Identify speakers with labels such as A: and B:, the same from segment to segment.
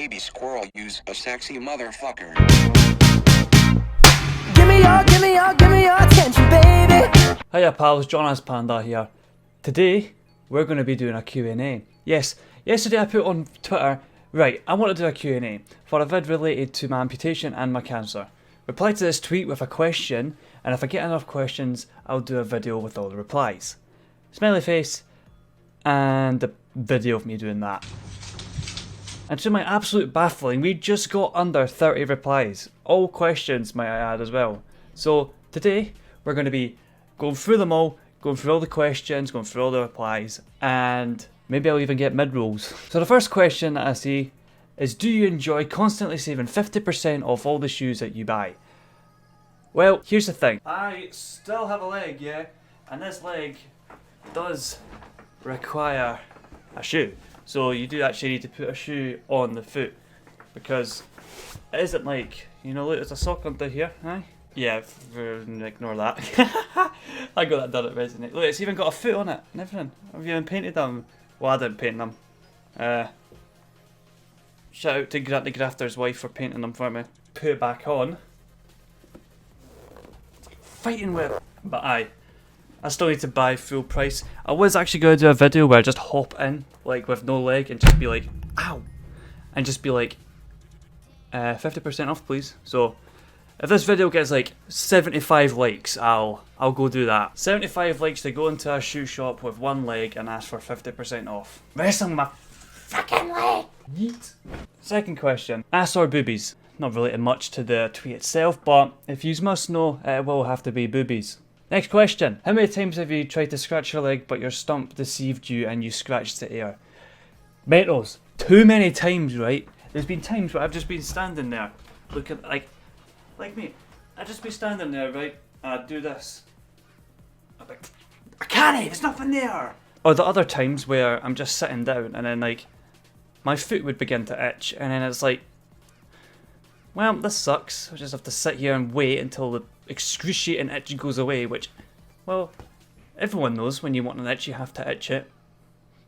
A: baby squirrel use a sexy motherfucker.
B: Give me your attention, baby.
C: Hiya pals, John as Panda here. Today, we're going to be doing a Q&A. Yes, yesterday I put on Twitter, right, I want to do a Q&A for a vid related to my amputation and my cancer. Reply to this tweet with a question, and if I get enough questions, I'll do a video with all the replies. Smiley face, and a video of me doing that. And to my absolute baffling, we just got under 30 replies. All questions, might I add, as well. So today, we're going to be going through them all, going through all the questions, going through all the replies, and maybe I'll even get mid-rolls. So the first question that I see is, do you enjoy constantly saving 50% off all the shoes that you buy? Well, here's the thing. I still have a leg, yeah, and this leg does require a shoe. So you do actually need to put a shoe on the foot, because it isn't like, you know, look, there's a sock under here, aye? Yeah, ignore that. I got that done at Resonate. Look, it's even got a foot on it and everything. I've even painted them. Well, I didn't paint them. Shout out to Grant the Grafter's wife for painting them for me. Put it back on. Fighting with, but I still need to buy full price. I was actually going to do a video where I just hop in, like with no leg, and just be like, ow! And just be like, 50% off please. So, if this video gets like 75 likes, I'll go do that. 75 likes to go into a shoe shop with one leg and ask for 50% off. Wrestling my fucking leg! Yeet. Second question, ass or boobies? Not related much to the tweet itself, but if you must know, it will have to be boobies. Next question, how many times have you tried to scratch your leg but your stump deceived you and you scratched the air? Mentos, too many times, right? There's been times where I've just been standing there, looking like me. I'd just be standing there, right, and I'd do this. I'd be like, I can't, there's nothing there! Or the other times where I'm just sitting down and then like, my foot would begin to itch, and then it's like, well, this sucks. I just have to sit here and wait until the excruciating itch goes away, which, well, everyone knows when you want an itch, you have to itch it.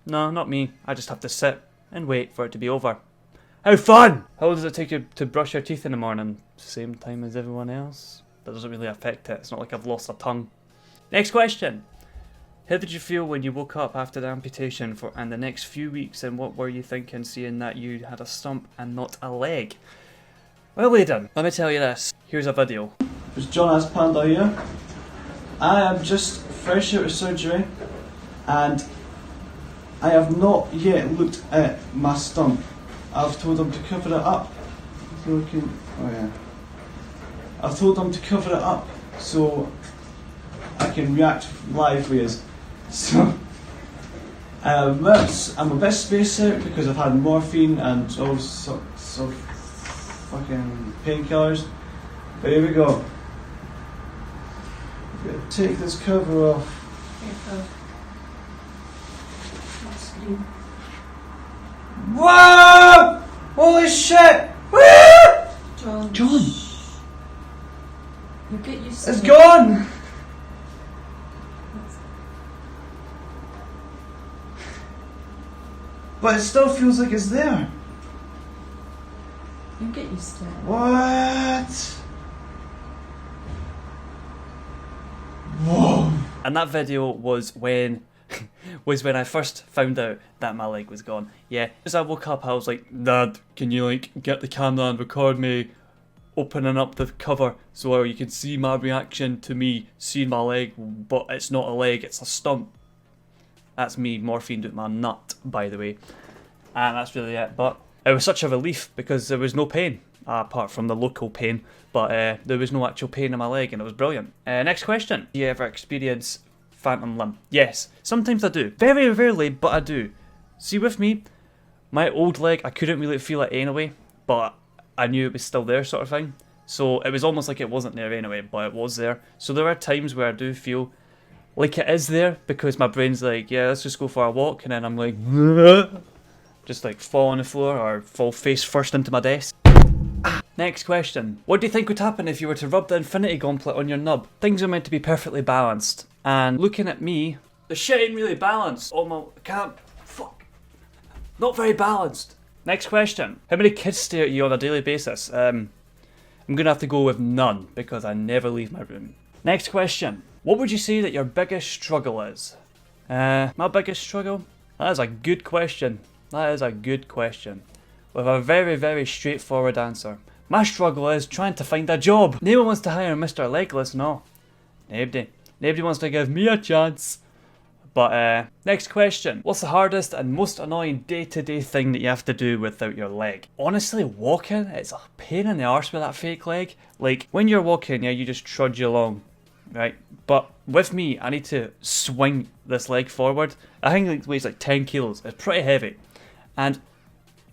C: No, not me. I just have to sit and wait for it to be over. How fun! How long does it take you to brush your teeth in the morning? Same time as everyone else. That doesn't really affect it. It's not like I've lost a tongue. Next question. How did you feel when you woke up after the amputation and the next few weeks, and what were you thinking seeing that you had a stump and not a leg? Well, Aidan, let me tell you this. Here's a video.
D: It's John as Panda here. I am just fresh out of surgery and I have not yet looked at my stump. I've told them to cover it up. I've told them to cover it up so I can react live with us. So I'm a bit spaced out because I've had morphine and all sorts of fucking painkillers. But here we go. I'm gonna take this cover off. Whoa! Holy shit! Woo! John!
E: You get used to
D: It's gone! But it still feels like it's there.
E: You get used to it.
D: What? Whoa!
C: And that video was when I first found out that my leg was gone. Yeah, as I woke up I was like, Dad, can you like get the camera and record me opening up the cover so you can see my reaction to me seeing my leg, but it's not a leg, it's a stump. That's me morphined with my nut, by the way. And that's really it, but it was such a relief because there was no pain, apart from the local pain, but there was no actual pain in my leg and it was brilliant. Next question. Do you ever experience phantom limb? Yes, sometimes I do. Very rarely, but I do. See, with me, my old leg, I couldn't really feel it anyway, but I knew it was still there sort of thing. So it was almost like it wasn't there anyway, but it was there. So there are times where I do feel like it is there because my brain's like, yeah, let's just go for a walk, and then I'm like, just like fall on the floor or fall face first into my desk. Next question. What do you think would happen if you were to rub the Infinity Gauntlet on your nub? Things are meant to be perfectly balanced. And looking at me, the shit ain't really balanced. Oh my, fuck. Not very balanced. Next question. How many kids stare at you on a daily basis? I'm gonna have to go with none because I never leave my room. Next question. What would you say that your biggest struggle is? My biggest struggle? That is a good question. That is a good question. With a very, very straightforward answer. My struggle is trying to find a job. No one wants to hire Mr. Legless, no. Nobody. Nobody wants to give me a chance. But, next question. What's the hardest and most annoying day-to-day thing that you have to do without your leg? Honestly, walking, it's a pain in the arse with that fake leg. Like, when you're walking, yeah, you just trudge along, right? But with me, I need to swing this leg forward. I think it weighs like 10 kilos. It's pretty heavy. And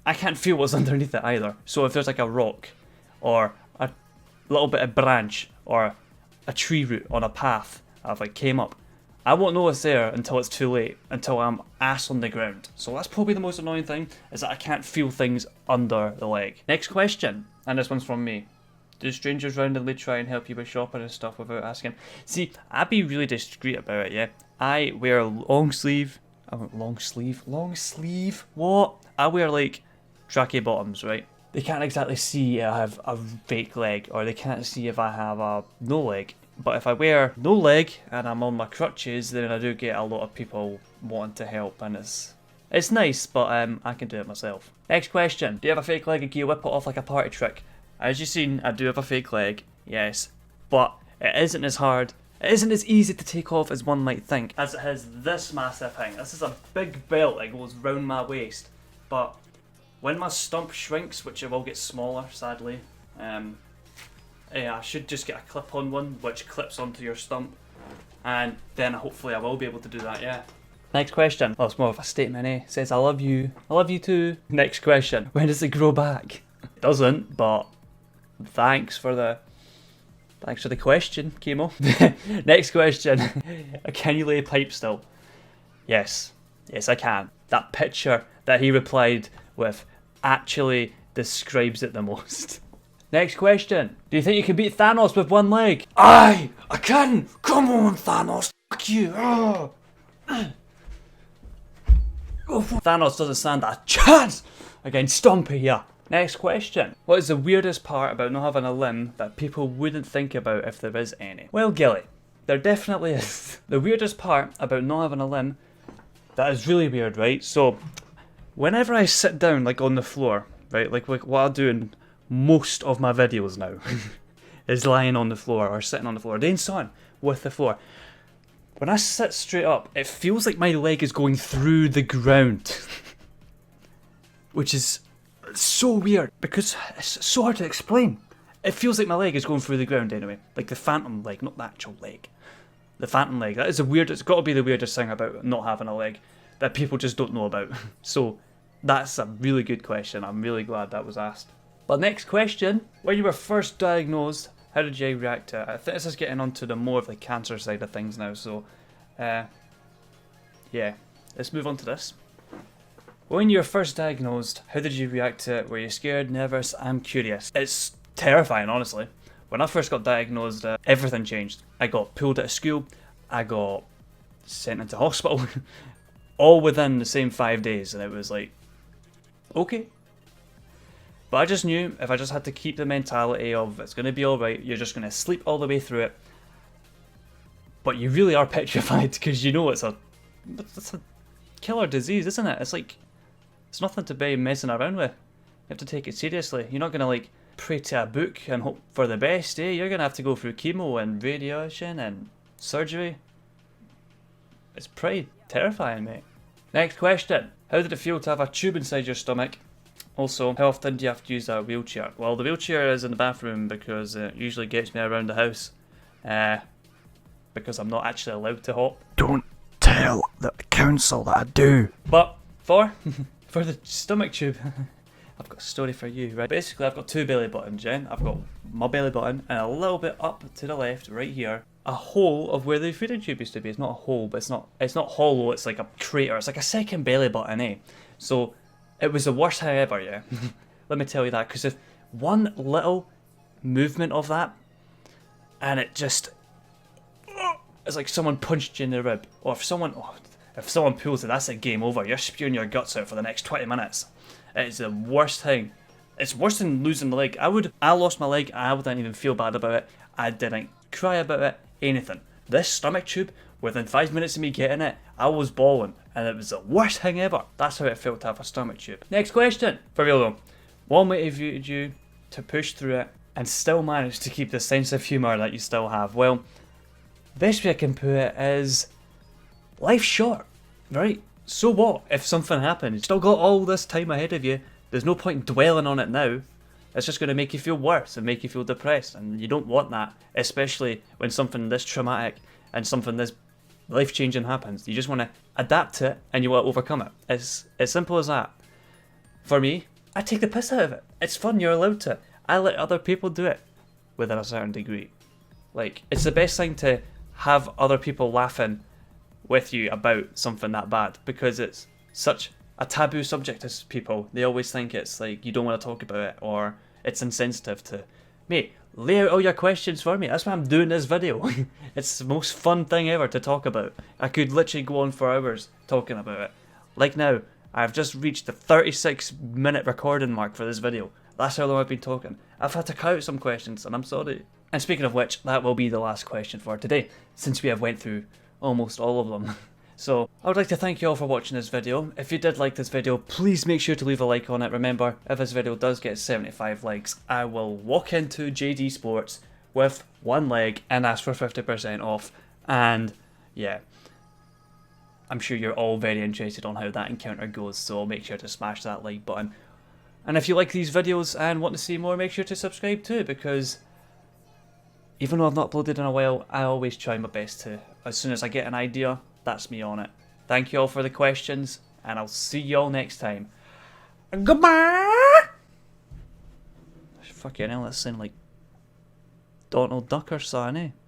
C: I can't feel what's underneath it either. So if there's like a rock, or a little bit of branch, or a tree root on a path I've like came up, I won't know it's there until it's too late, until I'm ass on the ground. So that's probably the most annoying thing, is that I can't feel things under the leg. Next question, and this one's from me. Do strangers randomly try and help you with shopping and stuff without asking? See, I'd be really discreet about it, yeah. I wear long sleeve, what? I wear like tracky bottoms, right? They can't exactly see if I have a fake leg, or they can't see if I have a no leg. But if I wear no leg and I'm on my crutches, then I do get a lot of people wanting to help, and it's nice, but I can do it myself. Next question. Do you have a fake leg and can you whip it off like a party trick? As you've seen, I do have a fake leg, yes, but it isn't as hard. It isn't as easy to take off as one might think, as it has this massive thing. This is a big belt that goes round my waist, but when my stump shrinks, which it will get smaller, sadly, I should just get a clip-on one, which clips onto your stump, and then hopefully I will be able to do that, yeah. Next question. Oh, it's more of a statement, eh? It says, I love you too. Next question. When does it grow back? It doesn't, but thanks for the question, Chemo. Next question. Can you lay pipe still? Yes. Yes, I can. That picture that he replied with actually describes it the most. Next question. Do you think you can beat Thanos with one leg? Aye, I can. Come on, Thanos. Fuck you. Oh. Thanos doesn't stand a chance against Stompy here. Next question. What is the weirdest part about not having a limb that people wouldn't think about if there is any? Well, Gilly, there definitely is. The weirdest part about not having a limb that is really weird, right? So, whenever I sit down, like on the floor, right, like what I do in most of my videos now, is lying on the floor or sitting on the floor, doing something with the floor. When I sit straight up, it feels like my leg is going through the ground, which is so weird because it's so hard to explain. It feels like my leg is going through the ground anyway, like the phantom leg, not the actual leg. The phantom leg. That is the weird. It's got to be the weirdest thing about not having a leg that people just don't know about. So that's a really good question. I'm really glad that was asked. But next question: when you were first diagnosed, how did you react to it? I think this is getting onto the more of the cancer side of things now. So, yeah, let's move on to this. When you were first diagnosed, how did you react to it? Were you scared, nervous? I'm curious. It's terrifying, honestly. When I first got diagnosed, everything changed. I got pulled out of school, I got sent into hospital, all within the same 5 days, and it was like, okay. But I just knew if I just had to keep the mentality of it's going to be alright, you're just going to sleep all the way through it. But you really are petrified because you know it's a killer disease, isn't it? It's like, it's nothing to be messing around with. You have to take it seriously. You're not going to like pray to a book and hope for the best, eh? You're going to have to go through chemo and radiation and surgery. It's pretty terrifying, mate. Next question. How did it feel to have a tube inside your stomach? Also, how often do you have to use a wheelchair? Well, the wheelchair is in the bathroom because it usually gets me around the house. Because I'm not actually allowed to hop. Don't tell the council that I do. But for the stomach tube, I've got a story for you, right? Basically, I've got two belly buttons, yeah? I've got my belly button and a little bit up to the left, right here, a hole of where the feeding tube used to be. It's not a hole, but it's not hollow, it's like a crater. It's like a second belly button, eh? So, it was the worst high ever, yeah? Let me tell you that, because if one little movement of that, and it just, it's like someone punched you in the rib, or if someone pulls it, that's a game over. You're spewing your guts out for the next 20 minutes. It's the worst thing. It's worse than losing the leg. I lost my leg, I wouldn't even feel bad about it. I didn't cry about it, anything. This stomach tube, within 5 minutes of me getting it, I was bawling, and it was the worst thing ever. That's how it felt to have a stomach tube. Next question. For real though, what motivated you to push through it and still manage to keep the sense of humour that you still have? Well, best way I can put it is, life's short, right? So what if something happens? You've still got all this time ahead of you. There's no point dwelling on it now. It's just going to make you feel worse and make you feel depressed, and you don't want that, especially when something this traumatic and something this life-changing happens. You just want to adapt to it and you want to overcome it. It's as simple as that. For me, I take the piss out of it. It's fun, you're allowed to. I let other people do it within a certain degree. Like, it's the best thing to have other people laughing with you about something that bad, because it's such a taboo subject to people. They always think it's like you don't want to talk about it, or it's insensitive to. Mate, lay out all your questions for me. That's why I'm doing this video. It's the most fun thing ever to talk about. I could literally go on for hours talking about it. Like now, I've just reached the 36-minute recording mark for this video. That's how long I've been talking. I've had to cut out some questions, and I'm sorry. And speaking of which, that will be the last question for today, since we have went through almost all of them. So, I would like to thank you all for watching this video. If you did like this video, please make sure to leave a like on it. Remember, if this video does get 75 likes, I will walk into JD Sports with one leg and ask for 50% off. And yeah, I'm sure you're all very interested on how that encounter goes, so make sure to smash that like button. And if you like these videos and want to see more, make sure to subscribe too, because even though I've not uploaded in a while, I always try my best to. As soon as I get an idea, that's me on it. Thank you all for the questions, and I'll see you all next time. Goodbye! Fucking hell, that sound like Donald Duck or something, eh?